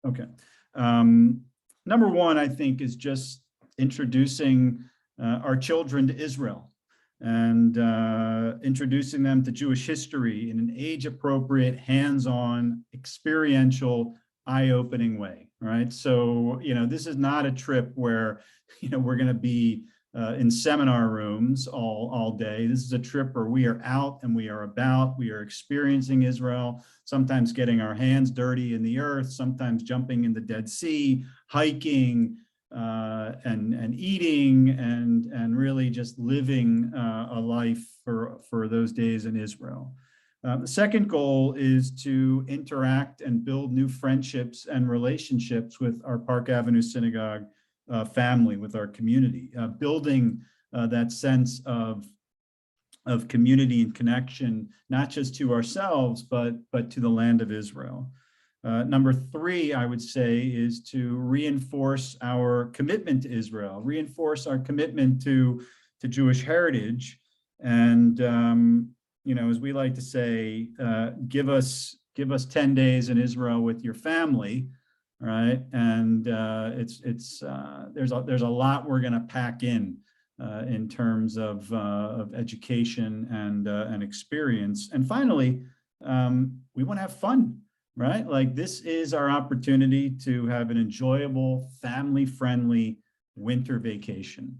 Okay. Number one, I think, is just introducing our children to Israel and introducing them to Jewish history in an age-appropriate, hands-on, experiential, eye-opening way, right? So, this is not a trip where, we're going to be in seminar rooms all day. This is a trip where we are out and we are experiencing Israel, sometimes getting our hands dirty in the earth, sometimes jumping in the Dead Sea, hiking, and eating and really just living a life for those days in Israel. The second goal is to interact and build new friendships and relationships with our Park Avenue Synagogue family, with our community, building that sense of community and connection, not just to ourselves, but to the land of Israel. Number three, I would say, is to reinforce our commitment to Israel, reinforce our commitment to Jewish heritage. And, as we like to say, give us 10 days in Israel with your family, right? And there's a lot we're going to pack in terms of education and experience. And finally, we want to have fun. Right? Like, this is our opportunity to have an enjoyable, family-friendly winter vacation.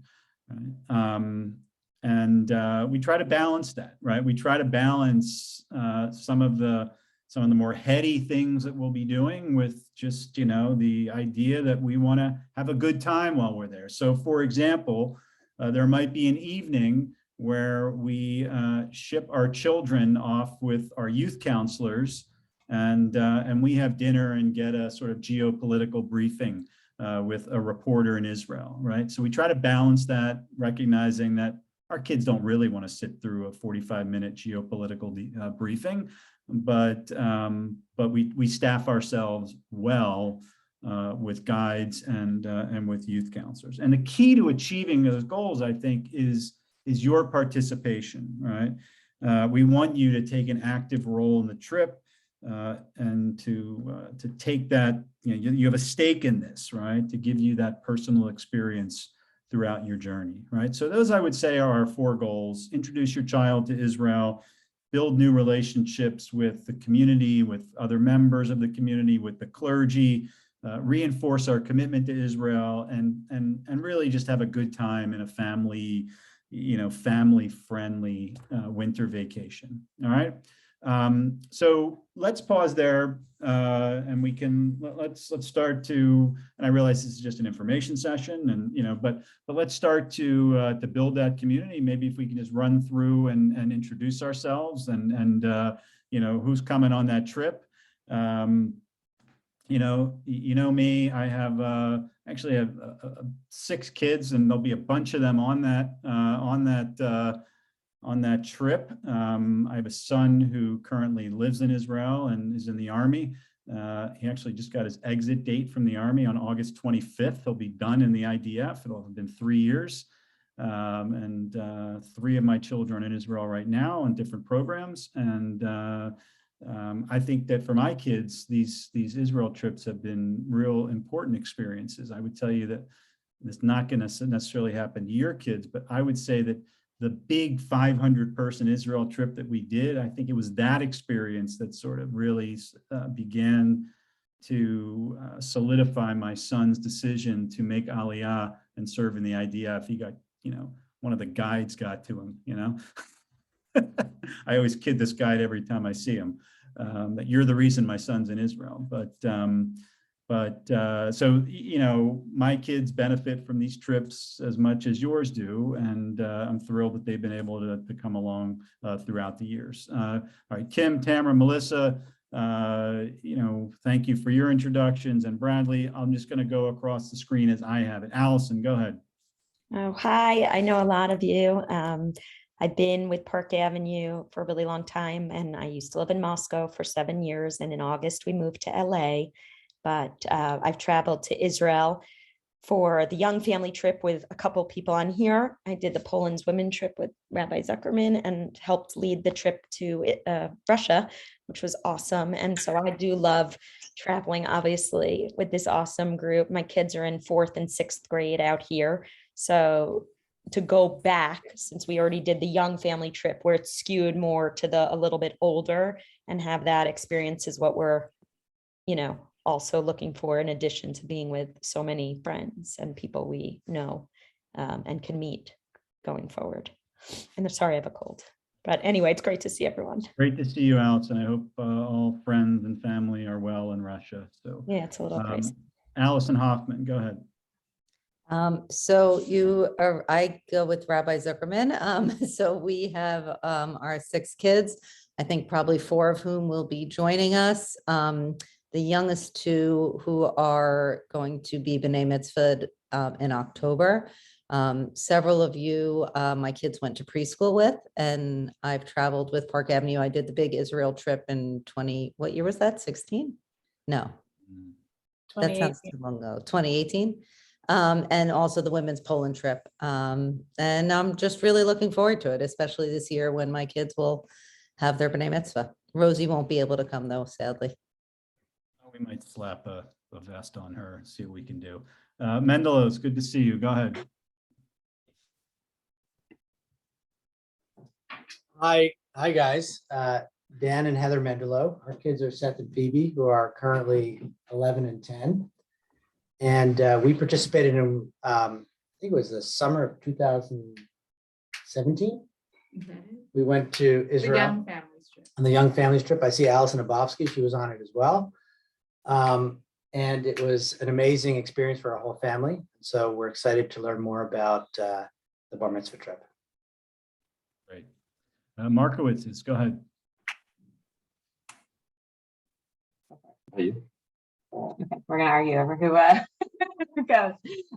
Right? We try to balance that, right? We try to balance some of the more heady things that we'll be doing with just, the idea that we want to have a good time while we're there. So, for example, there might be an evening where we ship our children off with our youth counselors, and we have dinner and get a sort of geopolitical briefing with a reporter in Israel, right? So we try to balance that, recognizing that our kids don't really want to sit through a 45-minute geopolitical briefing, but we staff ourselves well with guides and with youth counselors. And the key to achieving those goals, I think, is your participation, right? We want you to take an active role in the trip. And to take that, you have a stake in this, right? To give you that personal experience throughout your journey, right? So those, I would say, are our four goals: introduce your child to Israel, build new relationships with the community, with other members of the community, with the clergy, reinforce our commitment to Israel, and really just have a good time in a family-friendly winter vacation. All right. So let's pause there, and let's start to, and I realize this is just an information session, and but let's start to build that community. Maybe if we can just run through and introduce ourselves and who's coming on that trip. Me, I have actually have 6 kids, and there'll be a bunch of them on that trip. I have a son who currently lives in Israel and is in the Army. He actually just got his exit date from the Army on August 25th. He'll be done in the IDF. It'll have been 3 years. And 3 of my children are in Israel right now on different programs. And I think that for my kids, these Israel trips have been real important experiences. I would tell you that it's not going to necessarily happen to your kids, but I would say that the big 500-person Israel trip that we did, I think it was that experience that sort of really began to solidify my son's decision to make Aliyah and serve in the IDF. He got, one of the guides got to him, I always kid this guide every time I see him, that you're the reason my son's in Israel. So, my kids benefit from these trips as much as yours do. And I'm thrilled that they've been able to come along throughout the years. All right, Kim, Tamara, Melissa, thank you for your introductions. And Bradley, I'm just going to go across the screen as I have it. Allison, go ahead. Oh, hi. I know a lot of you. I've been with Park Avenue for a really long time, and I used to live in Moscow for 7 years. And in August, we moved to LA. But I've traveled to Israel for the young family trip with a couple people on here. I did the Poland's women trip with Rabbi Zuckerman and helped lead the trip to Russia, which was awesome. And so I do love traveling, obviously, with this awesome group. My kids are in 4th and 6th grade out here. So to go back, since we already did the young family trip where it's skewed more to the a little bit older, and have that experience is what we're, also looking for, in addition to being with so many friends and people we know and can meet going forward. And I'm sorry I have a cold. But anyway, it's great to see everyone. Great to see you, Alice, and I hope all friends and family are well in Russia. So Yeah, it's a little crazy. Allison Hoffman, go ahead. I go with Rabbi Zuckerman. So we have our 6 kids, I think probably 4 of whom will be joining us. The youngest 2 who are going to be Bnei Mitzvah in October. Several of you, my kids went to preschool with, and I've traveled with Park Avenue. I did the big Israel trip in what year was that? 16? No. That sounds too long ago. 2018. And also the women's Poland trip. And I'm just really looking forward to it, especially this year when my kids will have their Bnei Mitzvah. Rosie won't be able to come though, sadly. We might slap a vest on her and see what we can do. Mendelos, good to see you. Go ahead. Hi guys. Dan and Heather Mendelo. Our kids are Seth and Phoebe, who are currently 11 and 10. And we participated in, I think it was the summer of 2017. We went to Israel on the Young Families Trip. I see Alison Abovsky, she was on it as well. And it was an amazing experience for our whole family. So we're excited to learn more about the Bar Mitzvah trip. Great. Markowitz, go ahead. Okay, we're gonna argue over who goes.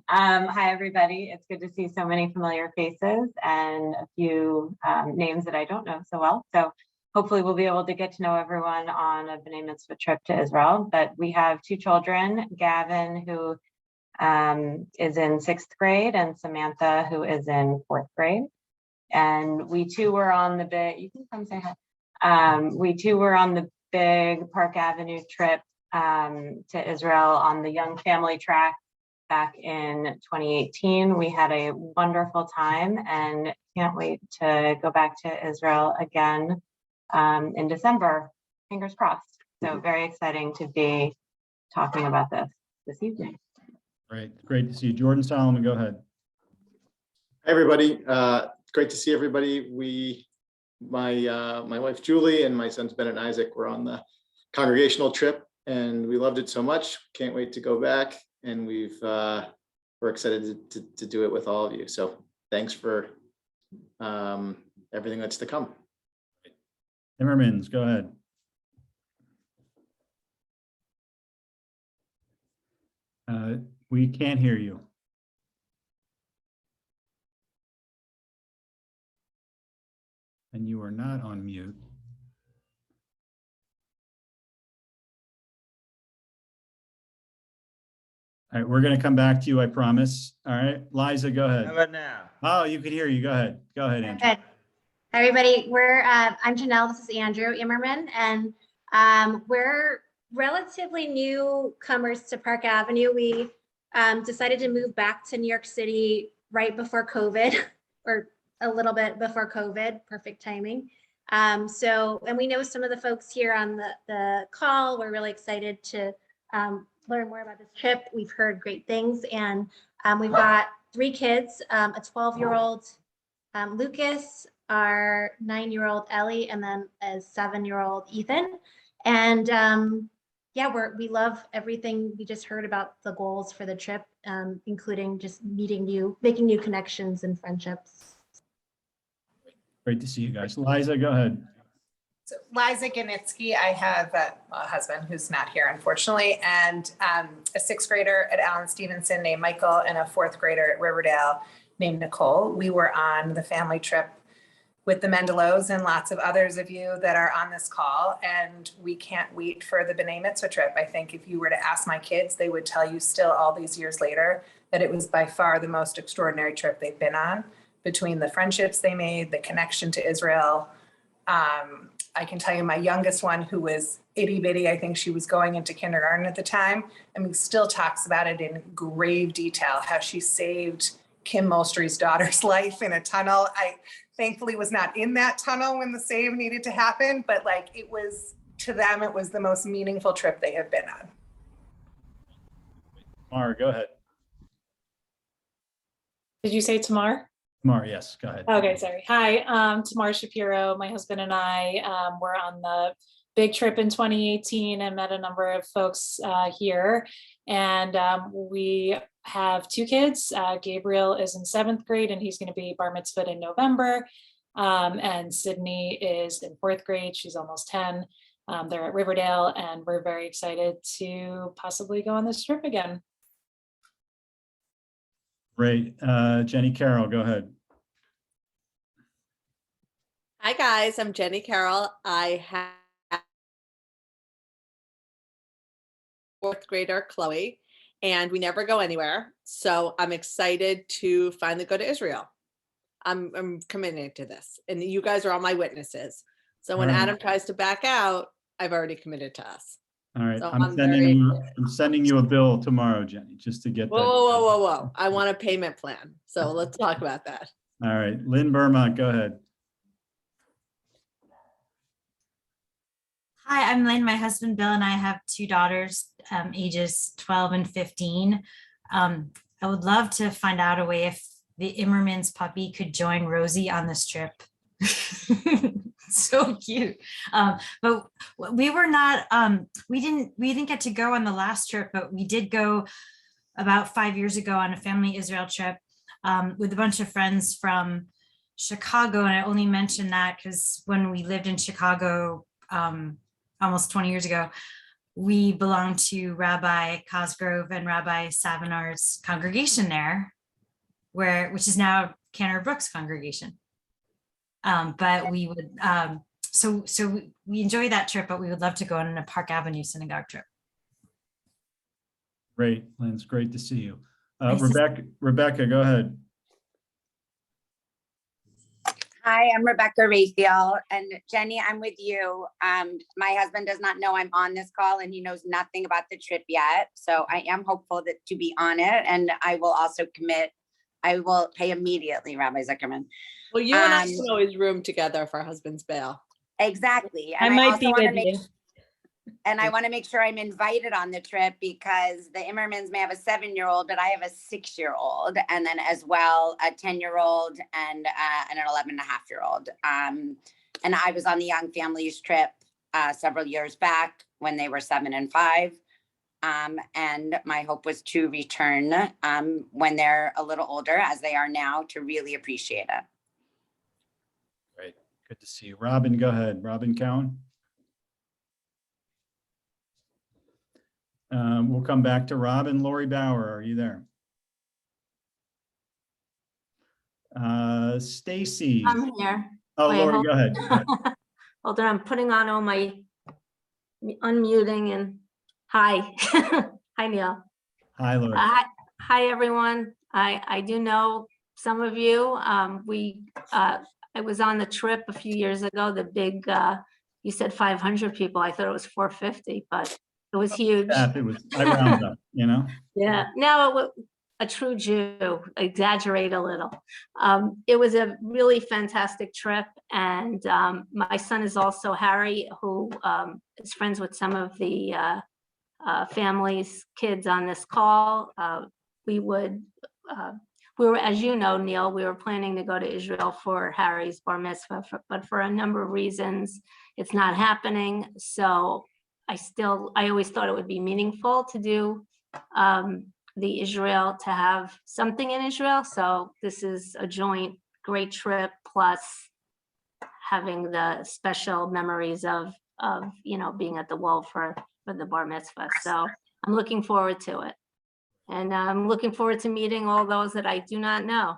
Hi, everybody. It's good to see so many familiar faces and a few names that I don't know so well. So hopefully we'll be able to get to know everyone on a Bnei Mitzvah trip to Israel. But we have 2 children, Gavin, who is in 6th grade, and Samantha, who is in 4th grade. And we too were on the big, you can come say hi. We too were on the big Park Avenue trip to Israel on the Young Family track back in 2018. We had a wonderful time and can't wait to go back to Israel again in December, fingers crossed. So very exciting to be talking about this evening. Great to see you. Jordan Solomon, go ahead. Hi, everybody. Great to see everybody. My wife Julie and my sons Ben and Isaac were on the congregational trip, and we loved it so much. Can't wait to go back, and we're excited to do it with all of you. So thanks for everything that's to come. Timmermans, go ahead. We can't hear you. And you are not on mute. All right, we're going to come back to you, I promise. All right, Liza, go ahead. How about now? Oh, you could hear you. Go ahead. Go ahead, Andrew. Good. Hi, everybody. I'm Janelle. This is Andrew Immerman, and we're relatively newcomers to Park Avenue. We decided to move back to New York City right before COVID, or a little bit before COVID. Perfect timing. And we know some of the folks here on the call. We're really excited to learn more about this trip. We've heard great things, and we've got 3 kids, a 12-year-old Lucas, our 9-year-old Ellie, and then a 7-year-old Ethan. And yeah, we love everything we just heard about the goals for the trip, including just making new connections and friendships. Great to see you guys. Liza, go ahead. So Liza Ganitsky, I have a husband who's not here, unfortunately, and a 6th grader at Allen Stevenson named Michael and a 4th grader at Riverdale named Nicole. We were on the family trip with the Mendelos and lots of others of you that are on this call, and we can't wait for the Bnei Mitzvah trip. I think if you were to ask my kids, they would tell you still all these years later that it was by far the most extraordinary trip they've been on, between the friendships they made, the connection to Israel. I can tell you my youngest one, who was itty bitty. I think she was going into kindergarten at the time. I mean, still talks about it in grave detail, how she saved Kim Molstre's daughter's life in a tunnel. I thankfully was not in that tunnel when the save needed to happen, but like it was, to them, it was the most meaningful trip they have been on. Tamara, go ahead. Did you say Tamar? Tamara, yes, go ahead. Okay, sorry. Hi, Tamar Shapiro. My husband and I were on the big trip in 2018 and met a number of folks here. And we have 2 kids. Gabriel is in 7th grade and he's going to be bar mitzvahed in November. And Sydney is in 4th grade. She's almost 10. They're at Riverdale and we're very excited to possibly go on this trip again. Great. Jenny Carroll, go ahead. Hi guys, I'm Jenny Carroll. I have 4th grader Chloe, and we never go anywhere. So I'm excited to finally go to Israel. I'm committed to this, and you guys are all my witnesses. So when All right. Adam tries to back out, I've already committed to us. All right, So I'm sending you a bill tomorrow, Jenny, just to get that. Whoa, whoa, whoa, whoa, whoa. I want a payment plan. So let's talk about that. All right, Lynn Burmont, go ahead. Hi, I'm Lynn. My husband Bill and I have 2 daughters, ages 12 and 15. I would love to find out a way if the Immerman's puppy could join Rosie on this trip. So cute. But we were not, we didn't get to go on the last trip, but we did go about 5 years ago on a family Israel trip with a bunch of friends from Chicago. And I only mention that because when we lived in Chicago almost 20 years ago, we belonged to Rabbi Cosgrove and Rabbi Savinar's congregation there, which is now Cantor Brooks congregation. But we would, so we enjoy that trip, but we would love to go on a Park Avenue synagogue trip. Great, Lynn, it's great to see you. Nice to Rebecca, go ahead. Hi, I'm Rebecca Raphael, and Jenny, I'm with you. My husband does not know I'm on this call and he knows nothing about the trip yet. So I am hopeful that to be on it, and I will also commit. I will pay immediately, Rabbi Zuckerman. Well, you and I can always room together if our husbands bail. Exactly. I And might also be wanna with make you. And I want to make sure I'm invited on the trip because the Immermans may have a 7-year-old, but I have a 6-year-old, and then as well a 10-year-old and an 11.5-year-old. And I was on the Young Families trip several years back when they were 7 and 5. And my hope was to return when they're a little older, as they are now, to really appreciate it. Great, good to see you. Robin, go ahead. Robin Cowan. We'll come back to Robin. Lori Bauer, are you there? Stacy. I'm here. Oh, Wait, Lori, hold- go ahead. Hold on, I'm putting on all my unmuting and hi. Hi, Neil. Hi, Lori. Hi, everyone. I do know some of you. I was on the trip a few years ago, the big, you said 500 people. I thought it was 450, but it was huge. Yeah, I round up, you know? Yeah, no, a true Jew, exaggerate a little. It was a really fantastic trip. And my son is also Harry, who is friends with some of the families, kids on this call. We were, as you know, Neil, we were planning to go to Israel for Harry's bar mitzvah, but for a number of reasons, it's not happening. So I always thought it would be meaningful to do the Israel, to have something in Israel. So this is a joint great trip, plus having the special memories of being at the wall for the bar mitzvah. So I'm looking forward to it. And I'm looking forward to meeting all those that I do not know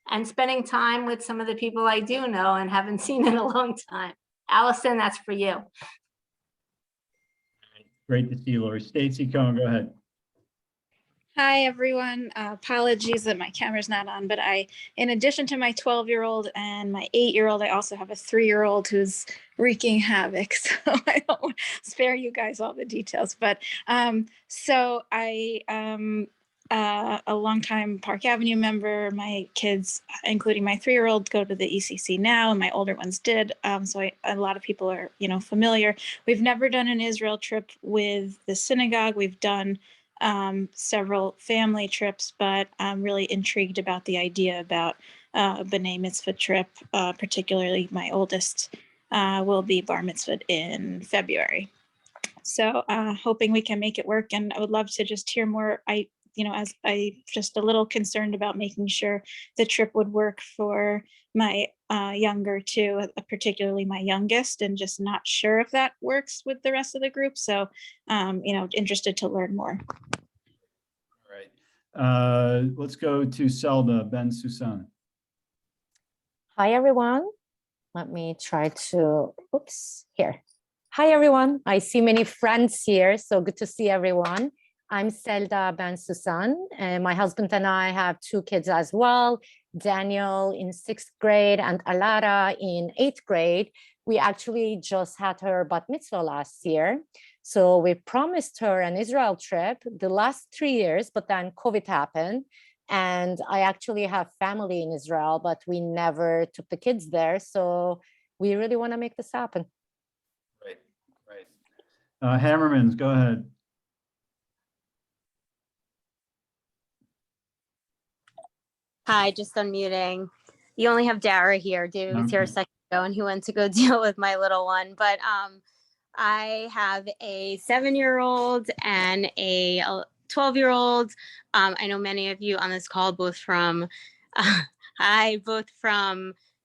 and spending time with some of the people I do know and haven't seen in a long time. Allison, that's for you. Great to see you, Lori. Stacy Cohen, go ahead. Hi, everyone. Apologies that my camera's not on, but in addition to my 12-year-old and my 8-year-old, I also have a 3-year-old who's wreaking havoc. So I don't spare you guys all the details. But so I am a longtime Park Avenue member. My kids, including my 3-year-old, go to the ECC now, and my older ones did. So a lot of people are, familiar. We've never done an Israel trip with the synagogue. We've done several family trips, but I'm really intrigued about the idea about a Bnei Mitzvah trip. Particularly my oldest will be bar mitzvahed in February. So hoping we can make it work, and I would love to just hear more. As I just a little concerned about making sure the trip would work for my younger two, particularly my youngest, and just not sure if that works with the rest of the group. So, interested to learn more. All right. Let's go to Selda Ben Susan. Hi, everyone. Let me try to, here. Hi, everyone. I see many friends here, so good to see everyone. I'm Selda Ben Susan, and my husband and I have 2 kids as well, Daniel in 6th grade and Alara in 8th grade. We actually just had her bat mitzvah last year. So we promised her an Israel trip the last 3 years, but then COVID happened. And I actually have family in Israel, but we never took the kids there. So we really want to make this happen. Right. Hammermans, go ahead. Hi, just unmuting. You only have Dara here. David was here a second ago and he went to go deal with my little one. But I have a 7-year-old and a 12-year-old. I know many of you on this call, both from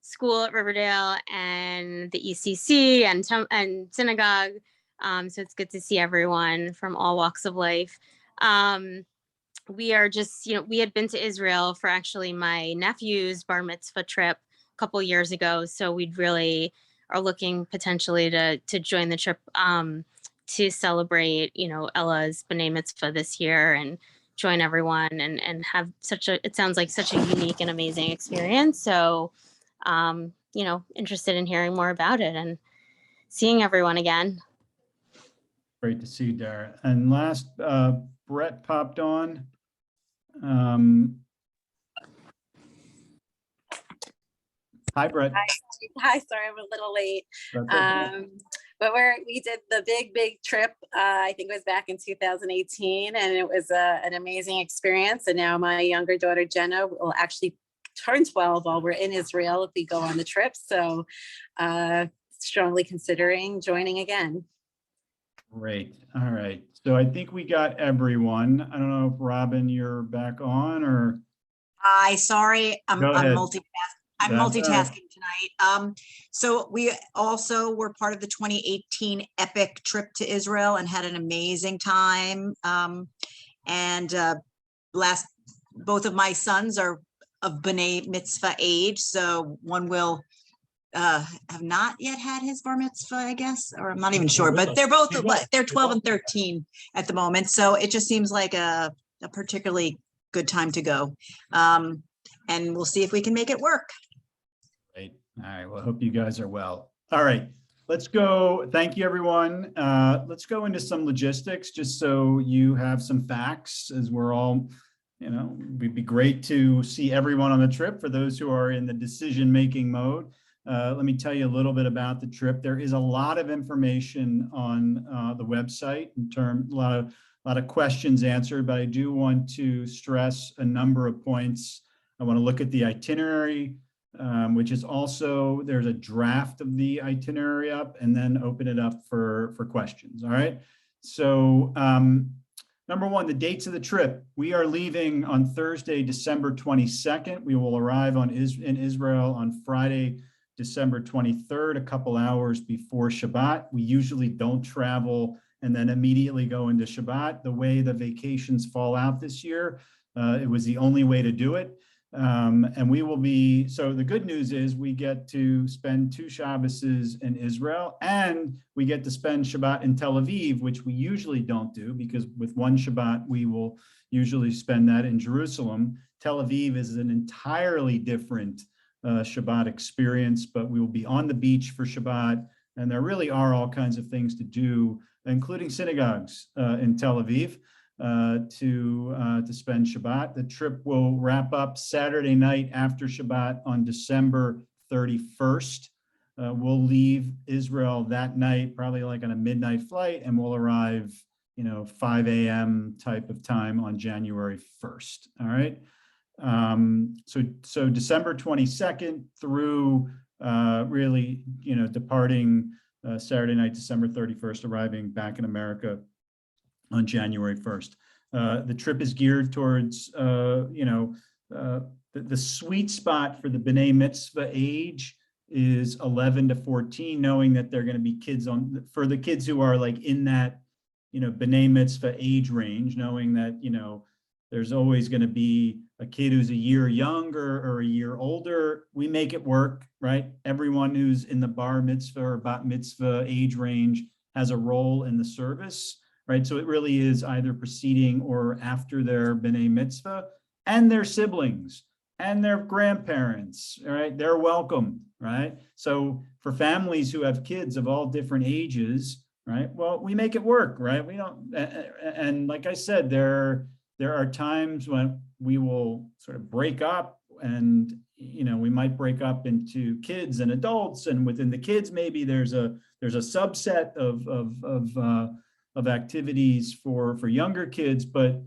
school at Riverdale and the ECC and synagogue. So it's good to see everyone from all walks of life. We are just, we had been to Israel for actually my nephew's bar mitzvah trip a couple years ago. So we'd really are looking potentially to join the trip to celebrate, Ella's Bnei Mitzvah this year and join everyone and have it sounds like such a unique and amazing experience. So, interested in hearing more about it and seeing everyone again. Great to see you, Dara. And last, Brett popped on. Hi, Brett. Hi, sorry, I'm a little late. Okay. But we did the big trip, I think it was back in 2018, and it was an amazing experience. And now my younger daughter, Jenna, will actually turn 12 while we're in Israel if we go on the trip. So strongly considering joining again. Great. All right. So I think we got everyone. I don't know if Robin, you're back on or. Hi, sorry, I'm multitasking. I'm That's multitasking tonight. So we also were part of the 2018 epic trip to Israel and had an amazing time. Both of my sons are of Bnei Mitzvah age, so one will have not yet had his bar mitzvah, I guess, or I'm not even sure, but they're 12 and 13 at the moment. So it just seems like a particularly good time to go. And we'll see if we can make it work. Great. All right. Well, I hope you guys are well. All right. Let's go. Thank you, everyone. Let's go into some logistics just so you have some facts as we're all, it'd be great to see everyone on the trip for those who are in the decision-making mode. Let me tell you a little bit about the trip. There is a lot of information on the website a lot of questions answered, but I do want to stress a number of points. I want to look at the itinerary, which is also, there's a draft of the itinerary up, and then open it up for questions. All right. So number one, the dates of the trip. We are leaving on Thursday, December 22nd. We will arrive in Israel on Friday, December 23rd, a couple hours before Shabbat. We usually don't travel and then immediately go into Shabbat. The way the vacations fall out this year, it was the only way to do it. And we will be, so the good news is we get to spend 2 Shabboses in Israel, and we get to spend Shabbat in Tel Aviv, which we usually don't do, because with 1 Shabbat, we will usually spend that in Jerusalem. Tel Aviv is an entirely different Shabbat experience, but we will be on the beach for Shabbat, and there really are all kinds of things to do, including synagogues in Tel Aviv. To spend Shabbat. The trip will wrap up Saturday night after Shabbat on December 31st. We'll leave Israel that night, probably like on a midnight flight, and we'll arrive, 5 a.m. type of time on January 1st. All right. So December 22nd through really, departing Saturday night, December 31st, arriving back in America on January 1st. The trip is geared towards, the sweet spot for the Bnei Mitzvah age is 11 to 14, knowing that they're going to be kids for the kids who are like in that, Bnei Mitzvah age range, knowing that, there's always going to be a kid who's a year younger or a year older. We make it work, right? Everyone who's in the bar mitzvah or bat mitzvah age range has a role in the service. Right, so it really is either preceding or after their Bnei Mitzvah, and their siblings and their grandparents, right? They're welcome, right? So for families who have kids of all different ages, right? Well, we make it work, right? We don't, and like I said, there are times when we will sort of break up, and we might break up into kids and adults, and within the kids, maybe there's a subset of activities for younger kids. But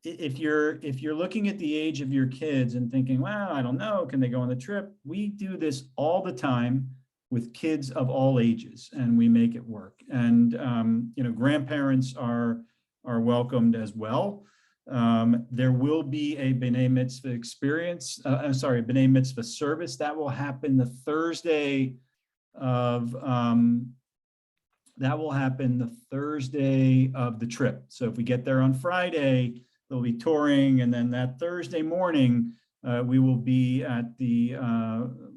if you're looking at the age of your kids and thinking, well, I don't know, can they go on the trip? We do this all the time with kids of all ages, and we make it work. And grandparents are welcomed as well. There will be a Bnei Mitzvah experience, Bnei Mitzvah service that will happen the Thursday of the trip. So if we get there on Friday, they'll be touring, and then that Thursday morning, we will be at the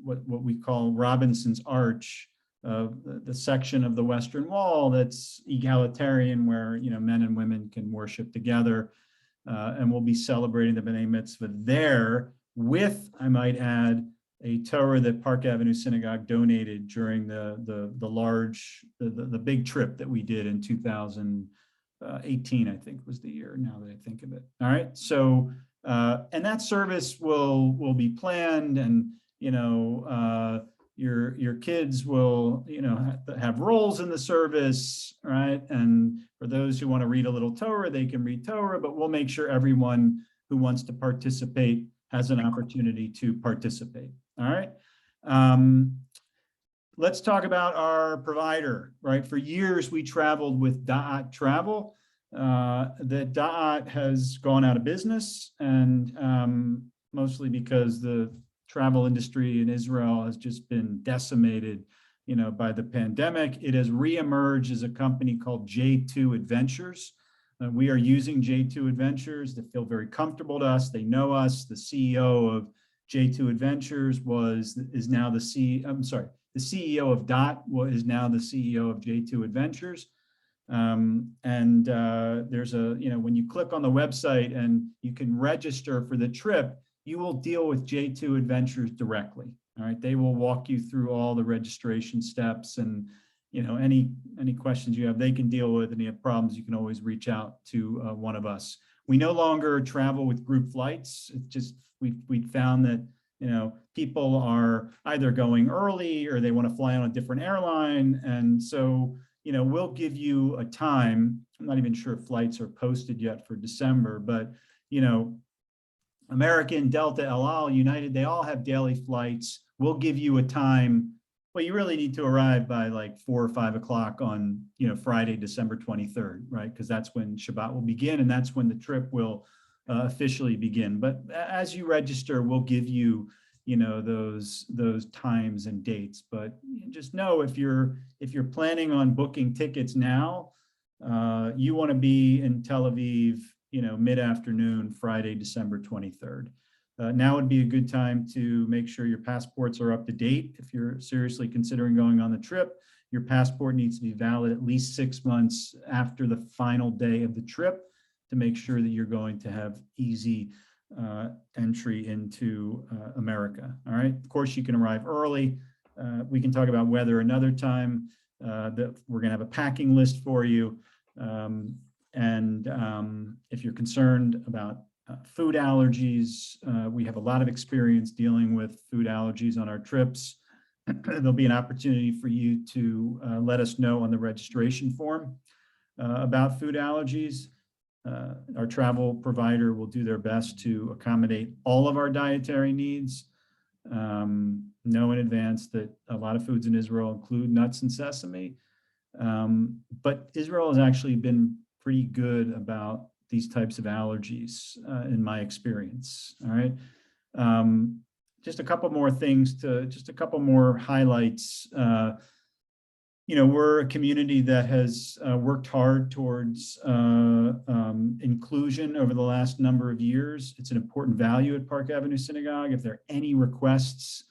what we call Robinson's Arch, the section of the Western Wall that's egalitarian, where men and women can worship together, and we'll be celebrating the Bnei Mitzvah there with, I might add, a Torah that Park Avenue Synagogue donated during the big trip that we did in 2018, I think was the year, now that I think of it. All right, so and that service will be planned, and your kids will have roles in the service, right? And for those who want to read a little Torah, they can read Torah, but we'll make sure everyone who wants to participate has an opportunity to participate. All right. Let's talk about our provider, right? For years, we traveled with Da'at Travel. The Da'at has gone out of business, and mostly because the travel industry in Israel has just been decimated, by the pandemic. It has reemerged as a company called J2 Adventures. We are using J2 Adventures. They feel very comfortable to us. They know us. The CEO of J2 Adventures is now the CEO of DOT is now the CEO of J2 Adventures. There's when you click on the website and you can register for the trip, you will deal with J2 Adventures directly. All right, they will walk you through all the registration steps, and any questions you have, they can deal with. And if you have problems, you can always reach out to one of us. We no longer travel with group flights. It's just we found that people are either going early or they want to fly on a different airline, and so we'll give you a time. I'm not even sure if flights are posted yet for December, but American, Delta, El Al, United, they all have daily flights. We'll give you a time. Well, you really need to arrive by like 4 or 5 o'clock on, Friday, December 23rd, right? Because that's when Shabbat will begin, and that's when the trip will officially begin. But as you register, we'll give you, those times and dates. But just know if you're planning on booking tickets now, you want to be in Tel Aviv, mid-afternoon, Friday, December 23rd. Now would be a good time to make sure your passports are up to date. If you're seriously considering going on the trip, your passport needs to be valid at least 6 months after the final day of the trip to make sure that you're going to have easy entry into America. All right. Of course, you can arrive early. We can talk about weather another time. That we're going to have a packing list for you. If you're concerned about food allergies, we have a lot of experience dealing with food allergies on our trips. There'll be an opportunity for you to let us know on the registration form about food allergies. Our travel provider will do their best to accommodate all of our dietary needs. Know in advance that a lot of foods in Israel include nuts and sesame. But Israel has actually been pretty good about these types of allergies in my experience. All right. Just a couple more things just a couple more highlights. We're a community that has worked hard towards inclusion over the last number of years. It's an important value at Park Avenue Synagogue. If there are any requests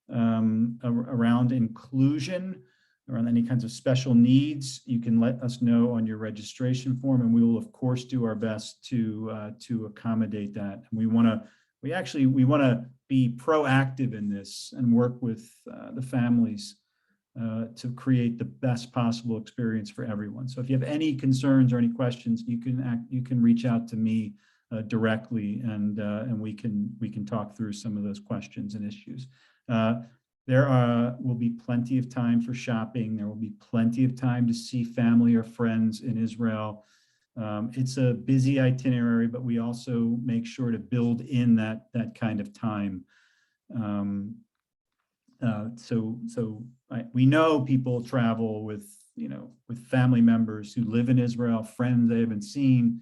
around inclusion, around any kinds of special needs, you can let us know on your registration form, and we will of course do our best to accommodate that. And we want to be proactive in this and work with the families to create the best possible experience for everyone. So if you have any concerns or any questions, you can reach out to me directly, and we can talk through some of those questions and issues. There will be plenty of time for shopping. There will be plenty of time to see family or friends in Israel. It's a busy itinerary, but we also make sure to build in that kind of time. We know people travel with family members who live in Israel, friends they haven't seen.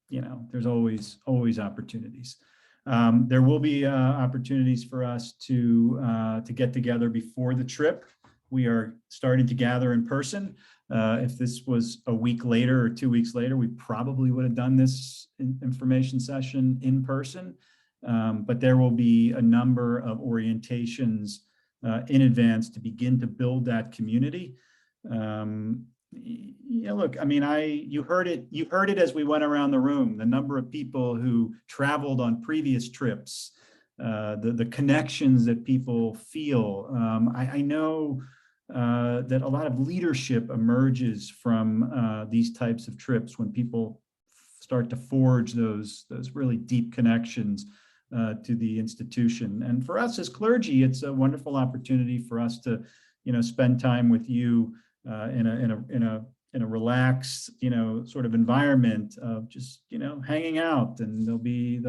There's always opportunities. There will be opportunities for us to get together before the trip. We are starting to gather in person. If this was a week later or 2 weeks later, we probably would have done this information session in person. But there will be a number of orientations in advance to begin to build that community. Look, I mean, you heard it as we went around the room, the number of people who traveled on previous trips, the connections that people feel. I know that a lot of leadership emerges from these types of trips when people start to forge those really deep connections to the institution. And for us as clergy, it's a wonderful opportunity for us to, spend time with you in a relaxed, sort of environment of just, hanging out. And there'll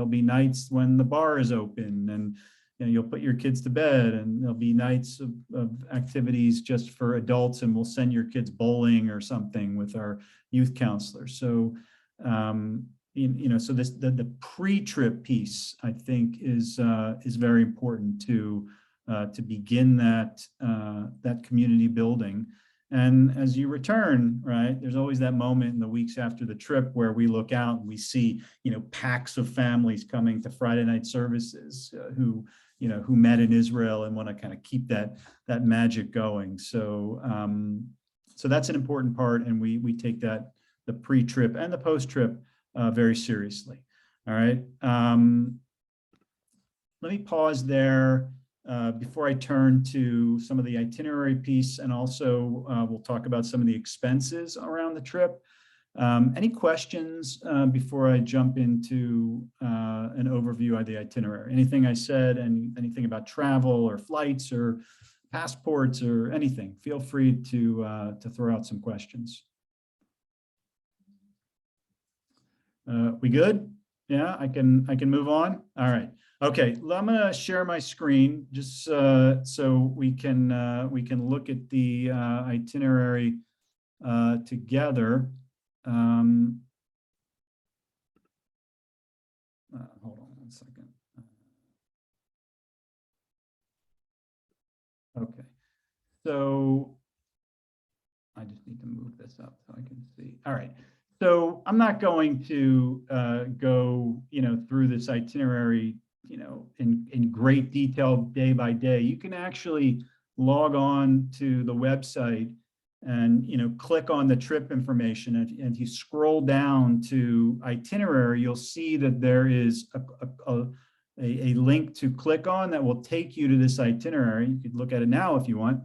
be nights when the bar is open, and you'll put your kids to bed, and there'll be nights of activities just for adults, and we'll send your kids bowling or something with our youth counselors. So, so the pre-trip piece, I think, is very important to begin that community building. And as you return, right, there's always that moment in the weeks after the trip where we look out and we see, packs of families coming to Friday night services who met in Israel and want to kind of keep that magic going. So, so that's an important part, and we take the pre-trip and the post-trip very seriously. All right. Let me pause there before I turn to some of the itinerary piece, and also we'll talk about some of the expenses around the trip. Any questions before I jump into an overview of the itinerary? Anything I said, and anything about travel or flights or passports or anything? Feel free to throw out some questions. We good? Yeah, I can move on. All right. Okay, I'm going to share my screen just so we can look at the itinerary together. Hold on one second. Okay, so I just need to move this up so I can see. All right. So I'm not going to go, through this itinerary in great detail day by day. You can actually log on to the website and click on the trip information. And if you scroll down to itinerary, you'll see that there is a link to click on that will take you to this itinerary. You could look at it now if you want.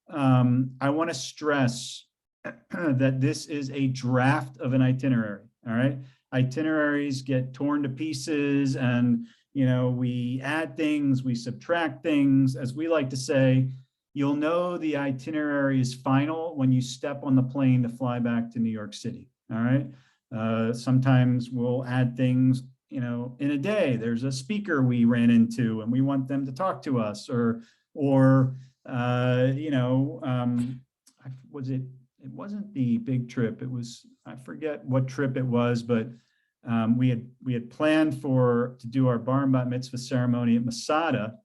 I want to stress that this is a draft of an itinerary. All right. Itineraries get torn to pieces, and we add things, we subtract things. As we like to say, you'll know the itinerary is final when you step on the plane to fly back to New York City. All right. Sometimes we'll add things, in a day. There's a speaker we ran into and we want them to talk to us, it wasn't the big trip. It was, I forget what trip it was, but we had planned to do our bar and bat mitzvah ceremony at Masada,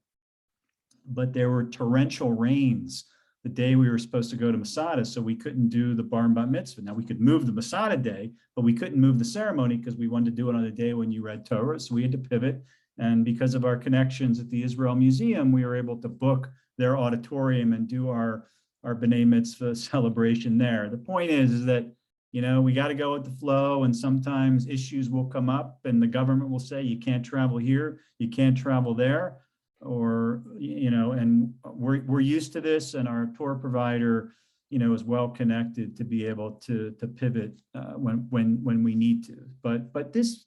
but there were torrential rains the day we were supposed to go to Masada, so we couldn't do the bar and bat mitzvah. Now we could move the Masada day, but we couldn't move the ceremony because we wanted to do it on the day when you read Torah, so we had to pivot. And because of our connections at the Israel Museum, we were able to book their auditorium and do our Bnei Mitzvah celebration there. The point is that, we got to go with the flow, and sometimes issues will come up and the government will say, you can't travel here, you can't travel there, or, and we're used to this, and our tour provider, is well connected to be able to pivot when we need to. But this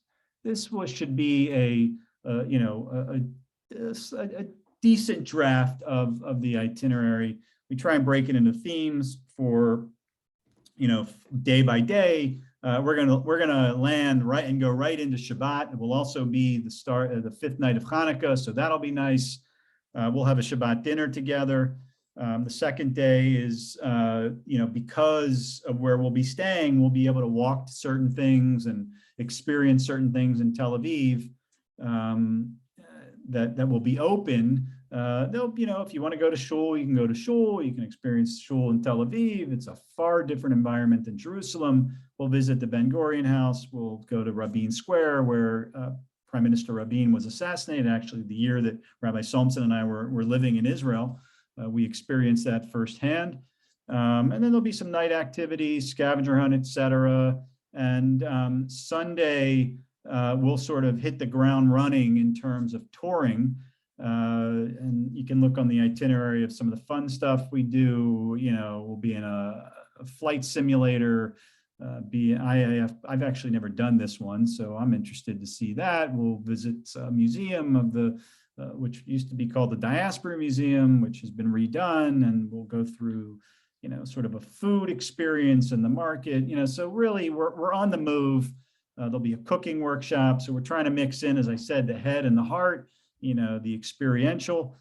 should be a decent draft of the itinerary. We try and break it into themes for, day by day. We're gonna land right and go right into Shabbat. It will also be the start of the 5th night of Hanukkah, so that'll be nice. We'll have a Shabbat dinner together. The second day is, because of where we'll be staying, we'll be able to walk to certain things and experience certain things in Tel Aviv that will be open. If you want to go to shul, you can go to shul. You can experience shul in Tel Aviv. It's a far different environment than Jerusalem. We'll visit the Ben Gurion House. We'll go to Rabin Square, where Prime Minister Rabin was assassinated. Actually, the year that Rabbi Solomson and I were living in Israel, we experienced that firsthand. And then there'll be some night activities, scavenger hunt, etc. And Sunday, we'll sort of hit the ground running in terms of touring. And you can look on the itinerary of some of the fun stuff we do. We'll be in a flight simulator, I've actually never done this one, so I'm interested to see that. We'll visit a museum of which used to be called the Diaspora Museum, which has been redone, and we'll go through, sort of a food experience in the market. So really we're on the move. There'll be a cooking workshop, so we're trying to mix in, as I said, the head and the heart. The experiential.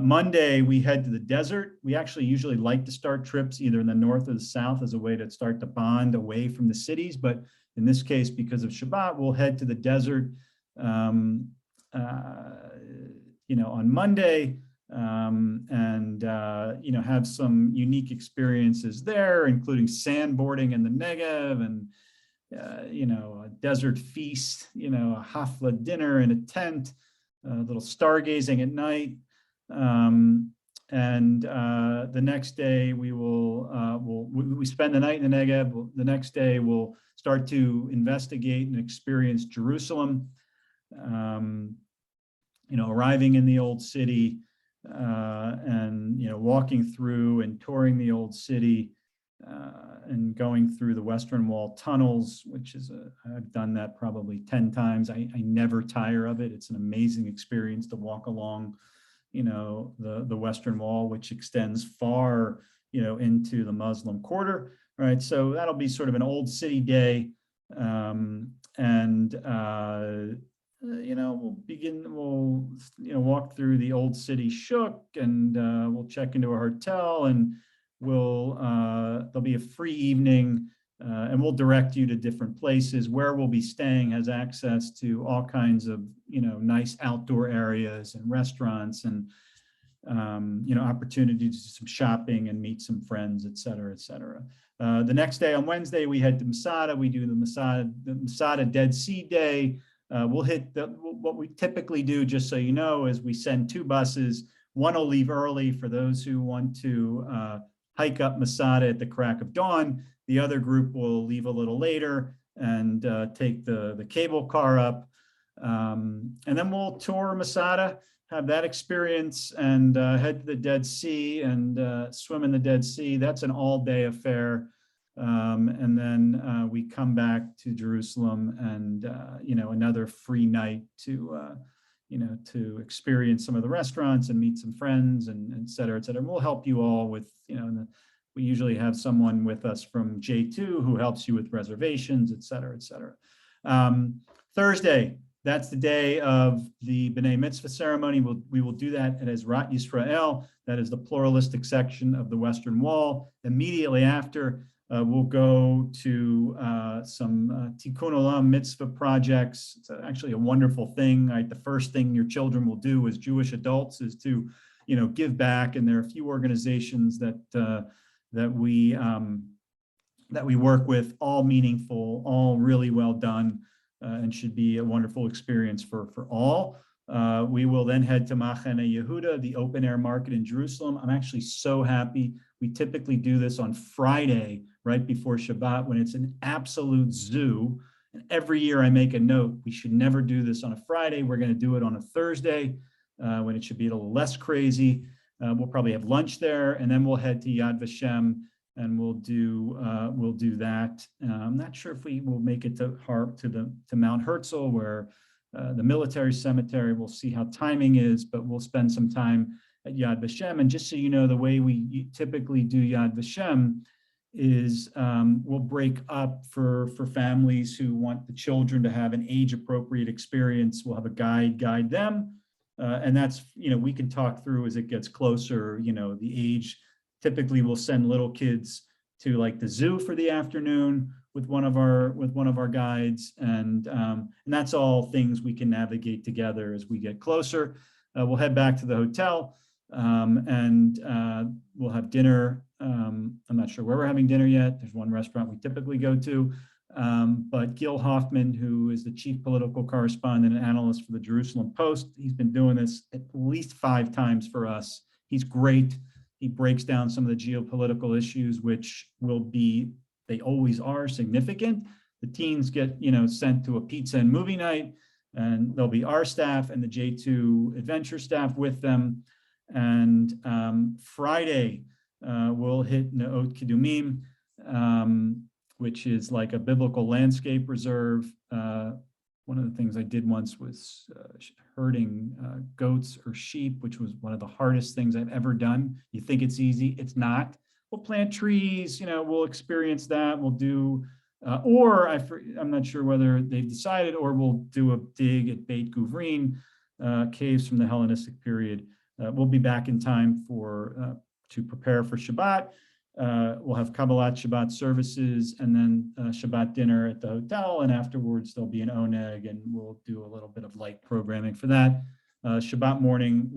Monday, we head to the desert. We actually usually like to start trips either in the north or the south as a way to start to bond away from the cities. But in this case, because of Shabbat, we'll head to the desert, on Monday, and have some unique experiences there, including sandboarding in the Negev and, a desert feast, a hafla dinner in a tent. A little stargazing at night, and the next day we we spend the night in the Negev. The next day we'll start to investigate and experience Jerusalem. Arriving in the old city, and walking through and touring the old city, and going through the Western Wall tunnels, which is I've done that probably 10 times. I never tire of it. It's an amazing experience to walk along, the Western Wall, which extends far, into the Muslim quarter. All right, so that'll be sort of an old city day, we'll walk through the old city shuk, and we'll check into a hotel, and there'll be a free evening, and we'll direct you to different places. Where we'll be staying has access to all kinds of, nice outdoor areas and restaurants, and, opportunities to do some shopping and meet some friends, et cetera, et cetera. The next day on Wednesday, we head to Masada. We do the Masada Dead Sea Day. We'll hit what we typically do, just so you know, is we send 2 buses. One will leave early for those who want to hike up Masada at the crack of dawn. The other group will leave a little later and take the cable car up. And then we'll tour Masada, have that experience, and head to the Dead Sea and swim in the Dead Sea. That's an all-day affair. And then we come back to Jerusalem and, another free night to, to experience some of the restaurants and meet some friends and et cetera, et cetera. And we'll help you all with, we usually have someone with us from J2 who helps you with reservations, et cetera, et cetera. Thursday, that's the day of the Bnei Mitzvah ceremony. We will do that at Ezrat Yisrael. That is the pluralistic section of the Western Wall. Immediately after, we'll go to some Tikkun Olam mitzvah projects. It's actually a wonderful thing, right? The first thing your children will do as Jewish adults is to, give back. And there are a few organizations that we work with, all meaningful, all really well done, and should be a wonderful experience for all. We will then head to Machane Yehuda, the open air market in Jerusalem. I'm actually so happy. We typically do this on Friday, right before Shabbat, when it's an absolute zoo. And every year I make a note, we should never do this on a Friday. We're going to do it on a Thursday, when it should be a little less crazy. We'll probably have lunch there, and then we'll head to Yad Vashem, and we'll do that. I'm not sure if we will make it to Mount Herzl, where the military cemetery. We'll see how timing is, but we'll spend some time at Yad Vashem. And just so you know, the way we typically do Yad Vashem is we'll break up for families who want the children to have an age-appropriate experience. We'll have a guide them. And that's, we can talk through as it gets closer, the age. Typically, we'll send little kids to like the zoo for the afternoon with one of our guides, and that's all things we can navigate together as we get closer. We'll head back to the hotel, and we'll have dinner. I'm not sure where we're having dinner yet. There's one restaurant we typically go to, but Gil Hoffman, who is the chief political correspondent and analyst for the Jerusalem Post, he's been doing this at least 5 times for us. He's great. He breaks down some of the geopolitical issues, which will be, they always are, significant. The teens get, sent to a pizza and movie night, and there'll be our staff and the J2 Adventure staff with them. And Friday, we'll hit Ne'ot Kidumim, which is like a biblical landscape reserve. One of the things I did once was herding goats or sheep, which was one of the hardest things I've ever done. You think it's easy, it's not. We'll plant trees, we'll experience that. We'll do, I'm not sure whether they've decided, or we'll do a dig at Beit Guvrin, caves from the Hellenistic period. We'll be back in time to prepare for Shabbat. We'll have Kabbalat Shabbat services, and then Shabbat dinner at the hotel, and afterwards there'll be an oneg, and we'll do a little bit of light programming for that. Shabbat morning,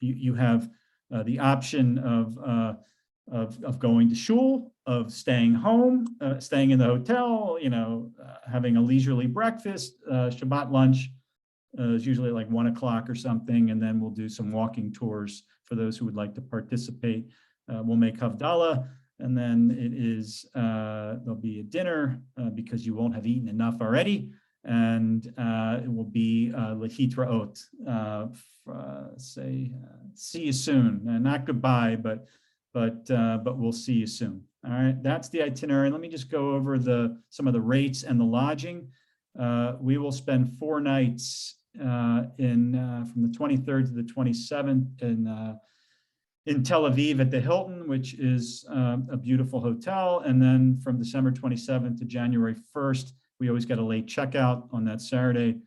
you have the option of going to shul, of staying home, staying in the hotel, having a leisurely breakfast. Shabbat lunch is usually like 1 o'clock or something, and then we'll do some walking tours for those who would like to participate. We'll make Havdalah, and then there'll be a dinner because you won't have eaten enough already, and it will be Lehitraot, see you soon. Not goodbye, but we'll see you soon. All right, that's the itinerary. Let me just go over some of the rates and the lodging. We will spend 4 nights from the 23rd to the 27th in Tel Aviv at the Hilton, which is a beautiful hotel. And then from December 27th to January 1st, we always get a late checkout on that Saturday.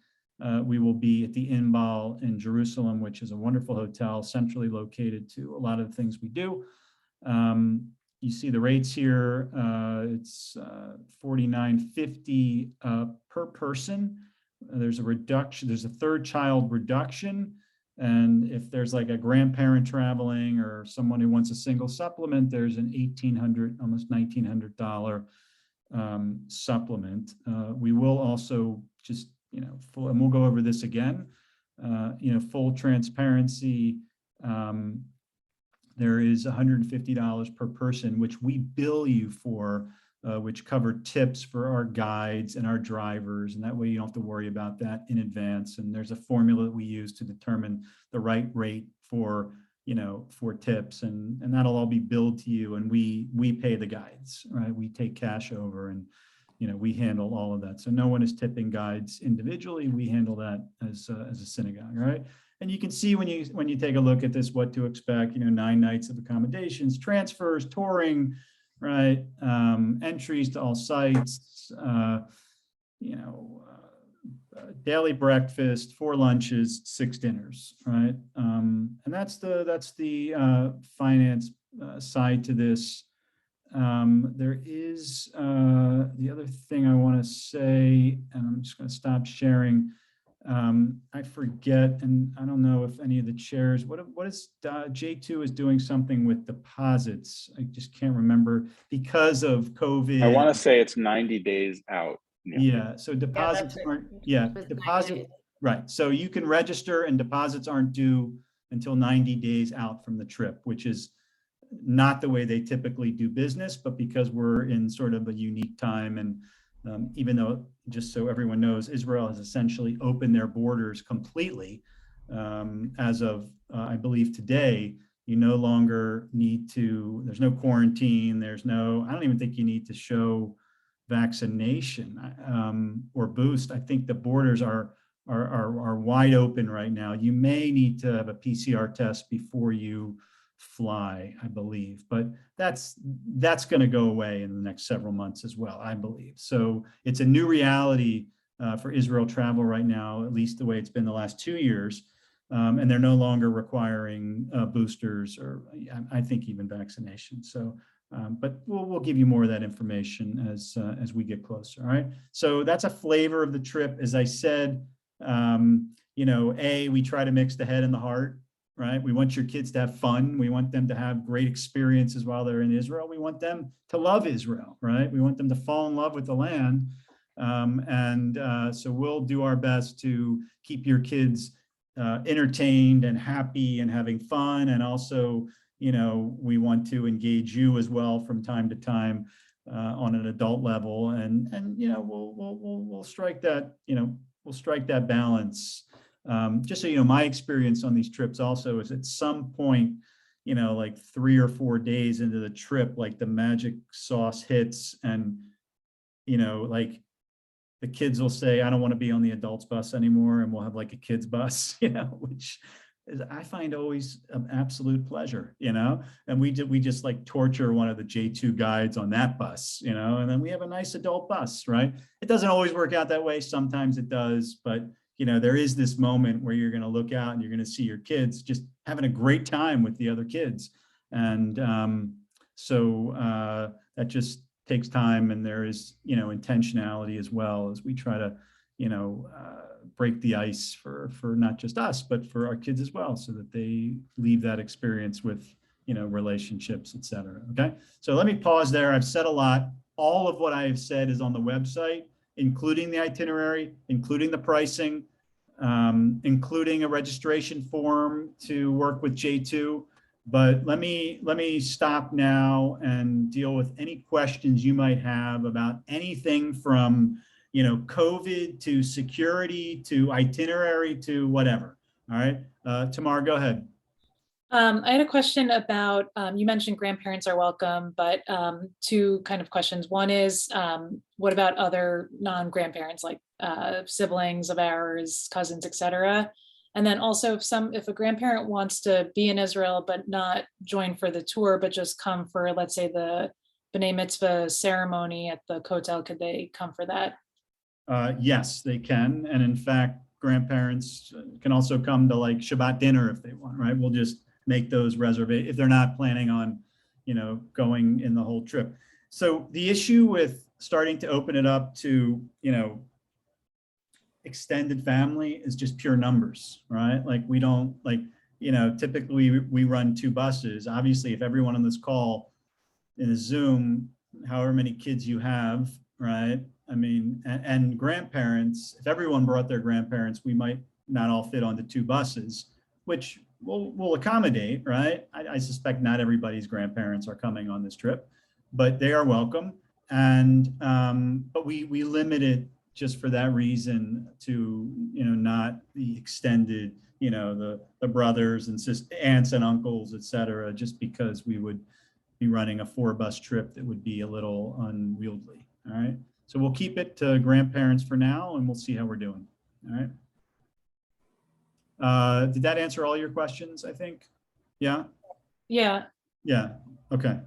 We will be at the Inbal in Jerusalem, which is a wonderful hotel, centrally located to a lot of the things we do. You see the rates here. It's $49.50 per person. There's a reduction. There's a 3rd child reduction. And if there's like a grandparent traveling or someone who wants a single supplement, there's an $1,800, almost $1,900 supplement. We will also, just full, and we'll go over this again, full transparency. There is $150 per person, which we bill you for, which cover tips for our guides and our drivers. And that way you don't have to worry about that in advance. And there's a formula that we use to determine the right rate for tips, and that'll all be billed to you. And we pay the guides, right? We take cash over, and we handle all of that. So no one is tipping guides individually. We handle that as a synagogue, right? And you can see when you take a look at this, what to expect. 9 nights of accommodations, transfers, touring, right? Entries to all sites, daily breakfast, 4 lunches, 6 dinners, right? And that's the finance side to this. There is the other thing I want to say, and I'm just going to stop sharing. I forget, and I don't know if any of the chairs, what is J2 is doing something with deposits. I just can't remember because of COVID. I want to say it's 90 days out. Yeah, so deposits aren't, deposit, right. So you can register and deposits aren't due until 90 days out from the trip, which is not the way they typically do business, but because we're in sort of a unique time. And even though, just so everyone knows, Israel has essentially opened their borders completely as of, I believe today, you no longer need to, there's no quarantine, I don't even think you need to show vaccination or boost. I think the borders are wide open right now. You may need to have a PCR test before you fly, I believe, but that's going to go away in the next several months as well, I believe. So it's a new reality for Israel travel right now, at least the way it's been the last 2 years. And they're no longer requiring boosters or I think even vaccination. So, but we'll give you more of that information as we get closer. All right. So that's a flavor of the trip. As I said, we try to mix the head and the heart. Right? We want your kids to have fun. We want them to have great experiences while they're in Israel. We want them to love Israel, right? We want them to fall in love with the land. So we'll do our best to keep your kids entertained and happy and having fun. And also, we want to engage you as well from time to time on an adult level. And we'll strike that, we'll strike that balance. Just so you know, my experience on these trips also is at some point, like 3 or 4 days into the trip, like the magic sauce hits and, like the kids will say, I don't want to be on the adults bus anymore. And we'll have like a kids bus, which is, I find always an absolute pleasure, and we just like torture one of the J2 guides on that bus, and then we have a nice adult bus, right? It doesn't always work out that way. Sometimes it does, but there is this moment where you're going to look out and you're going to see your kids just having a great time with the other kids. And so that just takes time. And there is, intentionality as well as we try to, break the ice for not just us, but for our kids as well, so that they leave that experience with, relationships, et cetera. Okay. So let me pause there. I've said a lot. All of what I have said is on the website, including the itinerary, including the pricing, including a registration form to work with J2. But let me stop now and deal with any questions you might have about anything from, COVID to security to itinerary to whatever. All right, Tamara, go ahead. I had a question about, you mentioned grandparents are welcome, but 2 kind of questions. One is, what about other non-grandparents, like siblings of ours, cousins, etc.? And then also if a grandparent wants to be in Israel, but not join for the tour, but just come for, let's say, the Bnei Mitzvah ceremony at the Kotel, could they come for that? Yes, they can. And in fact, grandparents can also come to like Shabbat dinner if they want, right? We'll just make those reservations if they're not planning on, going in the whole trip. So the issue with starting to open it up to, extended family is just pure numbers, right? Like we don't typically we run 2 buses. Obviously, if everyone on this call in a Zoom, however many kids you have, right? I mean, and grandparents, if everyone brought their grandparents, we might not all fit onto 2 buses, which we'll accommodate, right? I suspect not everybody's grandparents are coming on this trip, but they are welcome. And, but we limit it just for that reason to, not the extended, the brothers and aunts and uncles, et cetera, just because we would be running a 4-bus trip that would be a little unwieldy. All right. So we'll keep it to grandparents for now, and we'll see how we're doing. All right. Did that answer all your questions, I think? Yeah? Yeah. Yeah. Okay.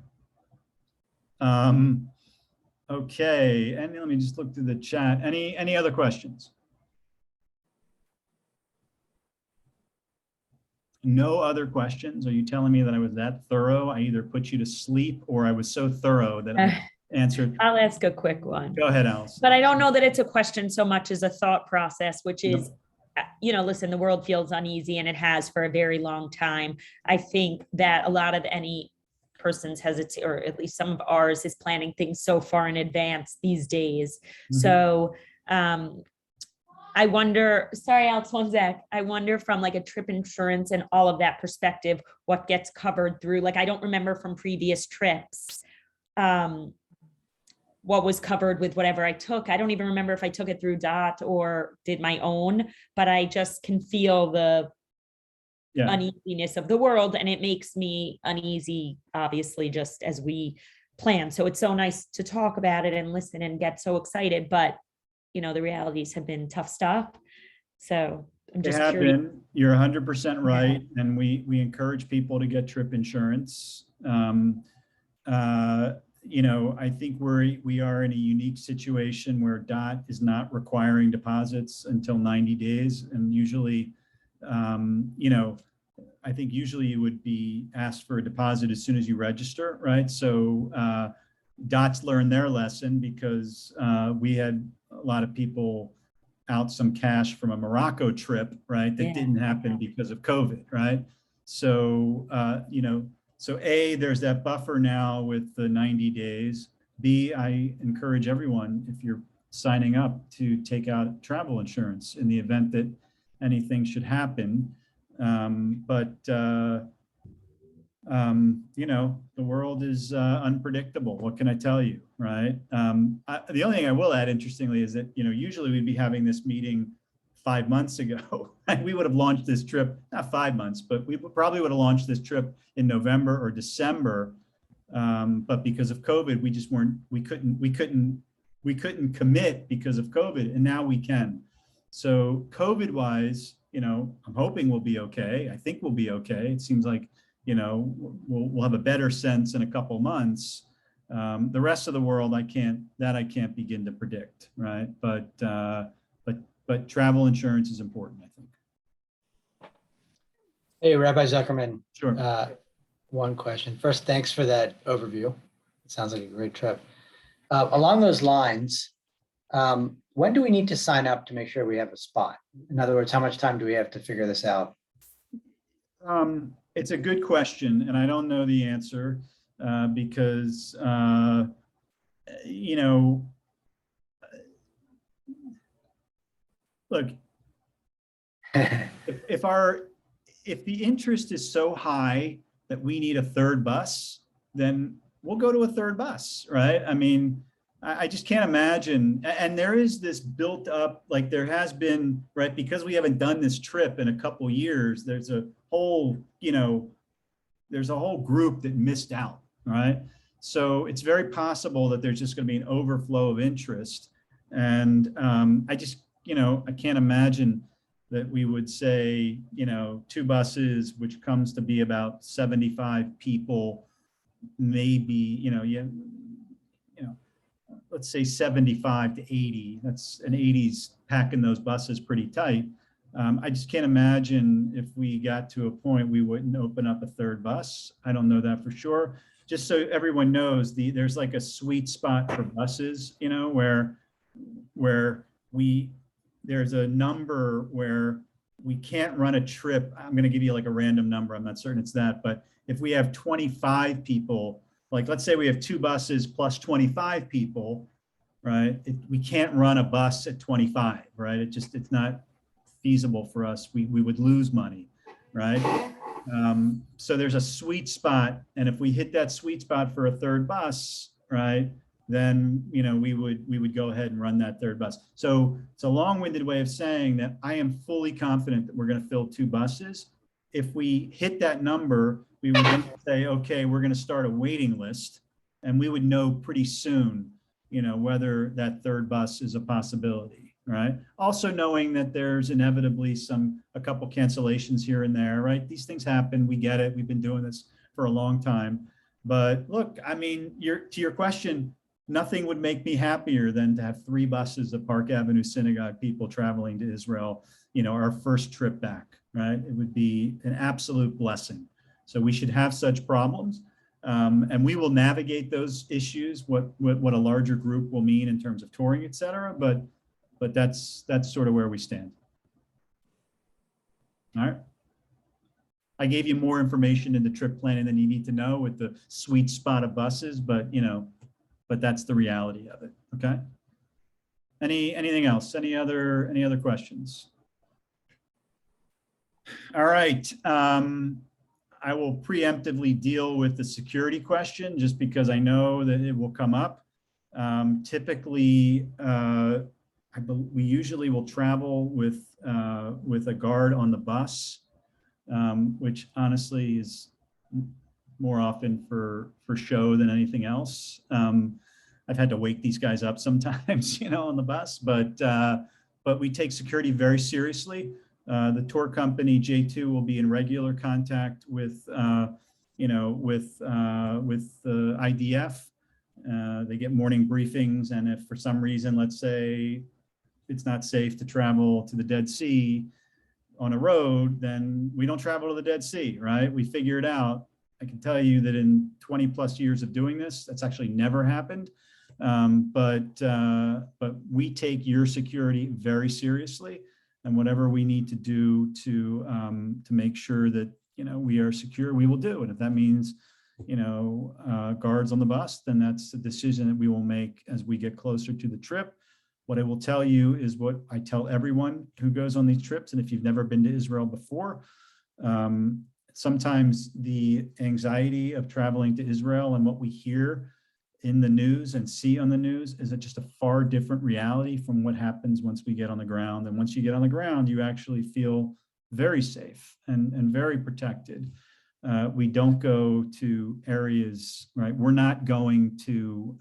Okay. And let me just look through the chat. Any other questions? No other questions? Are you telling me that I was that thorough? I either put you to sleep or I was so thorough that I answered. I'll ask a quick one. Go ahead, Alice. But I don't know that it's a question so much as a thought process, which is, listen, the world feels uneasy and it has for a very long time. I think that a lot of any person's hesitate, or at least some of ours, is planning things so far in advance these days. Mhm. So I wonder, sorry, Alex, one sec. I wonder from like a trip insurance and all of that perspective, what gets covered through, like, I don't remember from previous trips, what was covered with whatever I took. I don't even remember if I took it through DOT or did my own, but I just can feel the uneasiness of the world, and it makes me uneasy, obviously, just as we plan. So it's so nice to talk about it and listen and get so excited, but the realities have been tough stuff. So I'm just curious. You're 100% right. And we encourage people to get trip insurance. I think we are in a unique situation where DOT is not requiring deposits until 90 days. And usually, I think usually you would be asked for a deposit as soon as you register, right? So DOT's learned their lesson, because we had a lot of people out some cash from a Morocco trip, right? That didn't happen because of COVID, right? So, so A, there's that buffer now with the 90 days. B, I encourage everyone, if you're signing up, to take out travel insurance in the event that anything should happen. The world is unpredictable. What can I tell you, right? The only thing I will add, interestingly, is that, usually we'd be having this meeting 5 months ago. We would have launched this trip, not 5 months, but we probably would have launched this trip in November or December. But because of COVID, we couldn't commit because of COVID, and now we can. So COVID wise, I'm hoping we'll be okay. I think we'll be okay. It seems like, we'll have a better sense in a couple months. The rest of the world, I can't begin to predict, right? But travel insurance is important, I think. Hey, Rabbi Zuckerman. Sure. One question. First, thanks for that overview. It sounds like a great trip. Along those lines, when do we need to sign up to make sure we have a spot? In other words, how much time do we have to figure this out? It's a good question, and I don't know the answer because, look, if the interest is so high that we need a 3rd bus, then we'll go to a 3rd bus, right? I mean, I just can't imagine. And there is this built up, like there has been, right? Because we haven't done this trip in a couple years, there's a whole, there's a whole group that missed out, right? So it's very possible that there's just going to be an overflow of interest. And I just, I can't imagine that we would say, 2 buses, which comes to be about 75 people, maybe, let's say 75 to 80. That's an 80s packing those buses pretty tight. I just can't imagine if we got to a point we wouldn't open up a 3rd bus. I don't know that for sure. Just so everyone knows, there's like a sweet spot for buses, where there's a number where we can't run a trip. I'm going to give you like a random number. I'm not certain it's that, but if we have 25 people, like let's say we have 2 buses plus 25 people, right? We can't run a bus at 25, right? It's not feasible for us. We would lose money, right? So there's a sweet spot, and if we hit that sweet spot for a third bus, right, then we would go ahead and run that third bus. So it's a long-winded way of saying that I am fully confident that we're going to fill 2 buses. If we hit that number, we would then say, okay, we're going to start a waiting list, and we would know pretty soon, whether that third bus is a possibility, right? Also knowing that there's inevitably a couple cancellations here and there, right? These things happen. We get it. We've been doing this for a long time. But look, I mean, to your question, nothing would make me happier than to have 3 buses of Park Avenue Synagogue people traveling to Israel, our first trip back, right? It would be an absolute blessing. So we should have such problems. And we will navigate those issues, what a larger group will mean in terms of touring, et cetera. But that's sort of where we stand. All right. I gave you more information in the trip planning than you need to know with the sweet spot of buses, but that's the reality of it. Okay. Anything else? Any other questions? All right. I will preemptively deal with the security question just because I know that it will come up. Typically, we usually will travel with a guard on the bus, which honestly is more often for show than anything else. I've had to wake these guys up sometimes, on the bus, but we take security very seriously. The tour company J2 will be in regular contact with the IDF. They get morning briefings, and if for some reason, let's say it's not safe to travel to the Dead Sea on a road, then we don't travel to the Dead Sea, right? We figure it out. I can tell you that in 20 plus years of doing this, that's actually never happened. But we take your security very seriously, and whatever we need to do to make sure that we are secure, we will do. And if that means guards on the bus, then that's a decision that we will make as we get closer to the trip. What I will tell you is what I tell everyone who goes on these trips, and if you've never been to Israel before, sometimes the anxiety of traveling to Israel and what we hear in the news and see on the news is just a far different reality from what happens once we get on the ground. And once you get on the ground, you actually feel very safe and very protected. We don't go to areas, right? We're not going to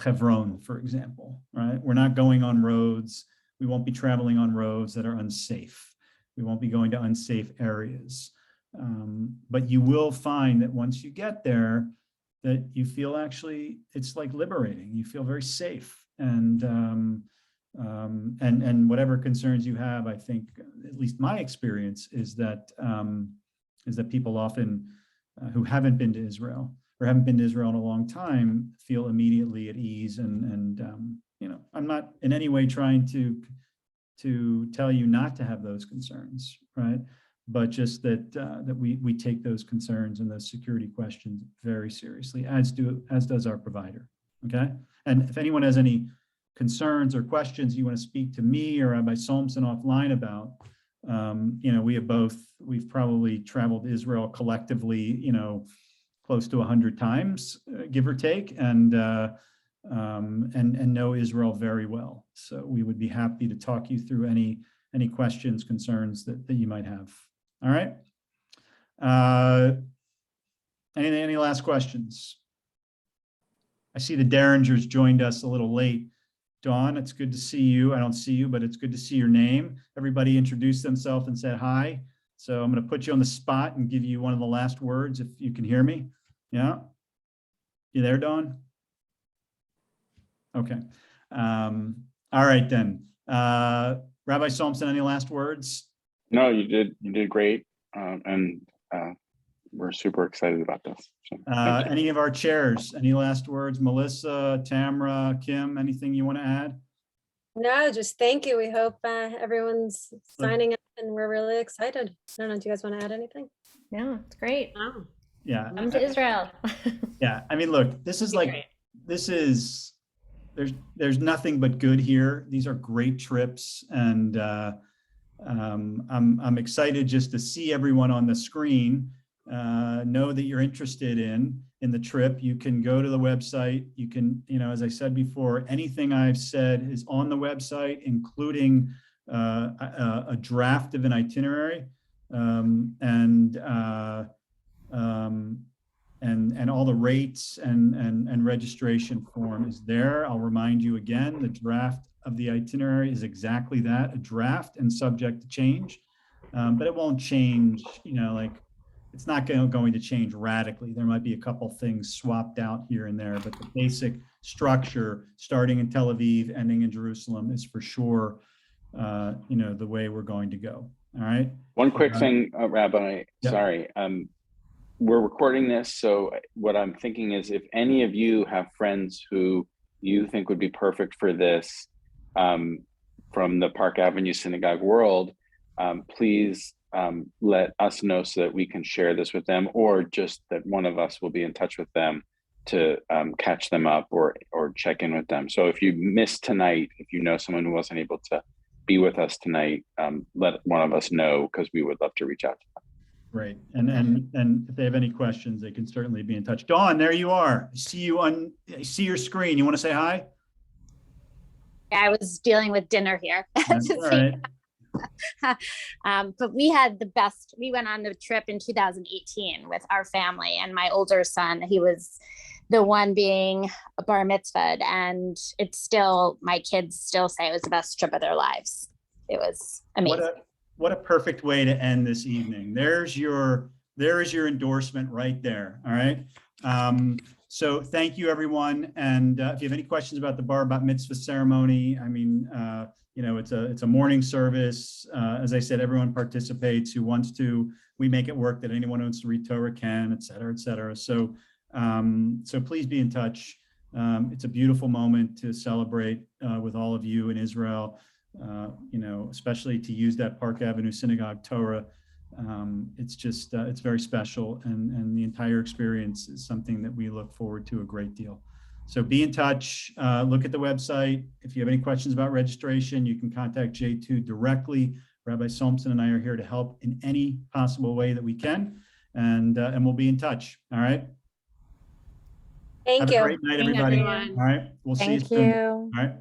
Hebron, for example, right? We're not going on roads. We won't be traveling on roads that are unsafe. We won't be going to unsafe areas. But you will find that once you get there, that you feel actually, it's like liberating. You feel very safe, and whatever concerns you have, I think, at least my experience is that people often who haven't been to Israel or haven't been to Israel in a long time feel immediately at ease. And I'm not in any way trying to tell you not to have those concerns, right? But just that we take those concerns and those security questions very seriously, as does our provider. Okay. And if anyone has any concerns or questions you want to speak to me or Rabbi Solmson offline about, we've probably traveled to Israel collectively, close to 100 times, give or take, and know Israel very well. So we would be happy to talk you through any questions, concerns that you might have. All right. Any last questions? I see the Derringers joined us a little late. Dawn, it's good to see you. I don't see you, but it's good to see your name. Everybody introduced themselves and said hi. So I'm going to put you on the spot and give you one of the last words if you can hear me. Yeah. You there, Dawn? Okay. All right, then. Rabbi Solmson, any last words? No, you did great. And we're super excited about this. So, any of our chairs, any last words? Melissa, Tamara, Kim, anything you want to add? No, just thank you. We hope everyone's signing up and we're really excited. I don't know, do you guys want to add anything? No, it's great. Oh. Yeah. Come to Israel. Yeah. I mean, look, this is there's nothing but good here. These are great trips, and I'm excited just to see everyone on the screen. Know that you're interested in the trip. You can go to the website. You can, as I said before, anything I've said is on the website, including a draft of an itinerary, and all the rates and registration form is there. I'll remind you again, the draft of the itinerary is exactly that, a draft and subject to change. But it won't change, it's not going to change radically. There might be a couple things swapped out here and there, but the basic structure, starting in Tel Aviv, ending in Jerusalem, is for sure, the way we're going to go. All right. One quick thing, Rabbi, yeah. Sorry. We're recording this, so what I'm thinking is if any of you have friends who you think would be perfect for this from the Park Avenue Synagogue world, please let us know so that we can share this with them, or just that one of us will be in touch with them to catch them up or check in with them. So if you missed tonight, if you know someone who wasn't able to be with us tonight, let one of us know, because we would love to reach out to them. Great. And if they have any questions, they can certainly be in touch. Dawn, there you are. I see your screen. You want to say hi? I was dealing with dinner here. That's all right. But we had the best. We went on the trip in 2018 with our family, and my older son, he was the one being a bar mitzvah, and it's still, my kids still say it was the best trip of their lives. It was amazing. What a perfect way to end this evening. There is your endorsement right there. All right. So thank you, everyone. And if you have any questions about the bar mitzvah ceremony, I mean, it's a morning service. As I said, everyone participates who wants to. We make it work that anyone who wants to read Torah can, et cetera, et cetera. So please be in touch. It's a beautiful moment to celebrate with all of you in Israel. Especially to use that Park Avenue Synagogue Torah. It's just, it's very special, and the entire experience is something that we look forward to a great deal. So be in touch, look at the website. If you have any questions about registration, you can contact J2 directly. Rabbi Solmson and I are here to help in any possible way that we can, and we'll be in touch. All right. Thank you. Have a great night, everybody. All right. We'll see you soon. Thank you. All right.